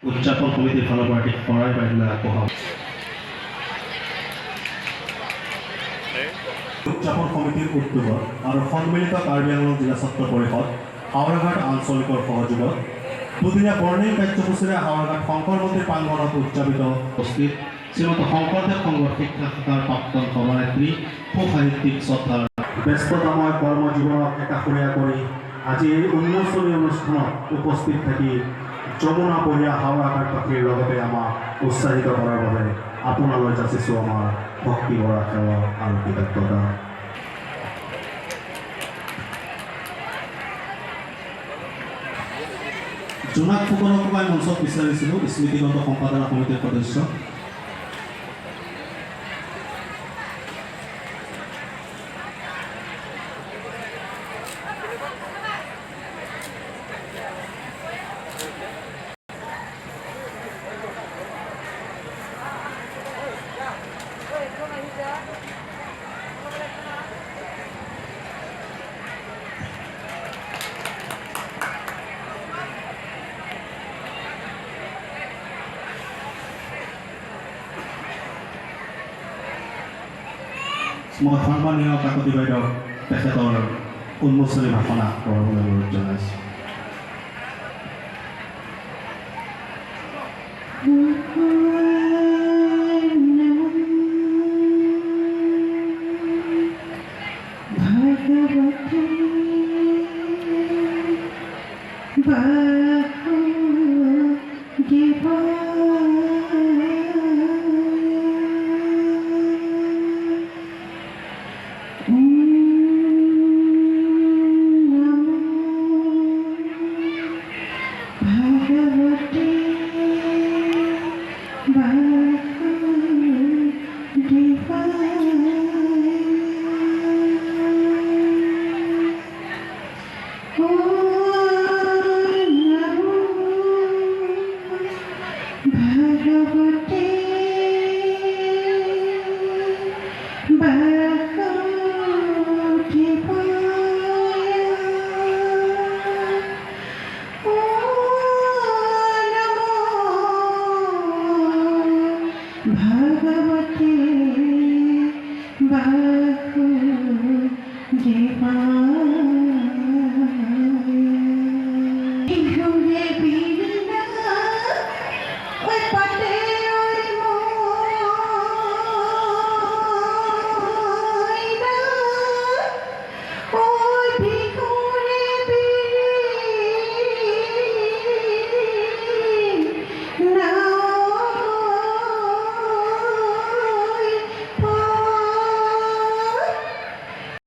উদযাপন সমিতিৰ ফালৰ পৰা ঠিক শৰাই বাইদেৱে আগবঢ়াব। উদযাপন সমিতিৰ উদ্যোগত আৰু সন্মিলিত কাৰ্বি আংলং জিলা ছাত্ৰ পৰিষদ হাওৰাঘাট আঞ্চলিকৰ সহযোগত দুদিনীয়া বৰ্ণিং কাৰ্যসূচীৰে হাওৰাঘাট শংকৰ মন্দিৰ প্ৰাংগণত উদযাপিত উপস্থিত শ্ৰীমন্ত শংকৰদেৱ সংঘৰ শিক্ষা শাখাৰ প্ৰাক্তন সভানেত্ৰী সু-সাহিত্যিক শ্ৰদ্ধাৰ ব্যস্ততাময় কৰ্মজীৱনক একাষৰীয়া কৰি আজি এই উন্মোচনী অনুষ্ঠানত উপস্থিত থাকি যমুনা পৰীয়া হাওৰাঘাটবাসীৰ লগতে আমাক উৎসাহিত কৰাৰ বাবে আপোনালৈ যাচিছোঁ আমাৰ ভক্তিভৰা সেৱা আৰু কৃতজ্ঞতা। জোনাক ফুকনক মই মঞ্চত বিচাৰিছিলোঁ স্মৃতিগত সম্পাদনা সমিতিৰ সদস্য। মই সন্মানীয় কাকতি বাইদেউ তেখেতৰ উন্মোচনী ভাষণ আগবঢ়াবলৈ অনুৰোধ জনাইছোঁ। Bhagavate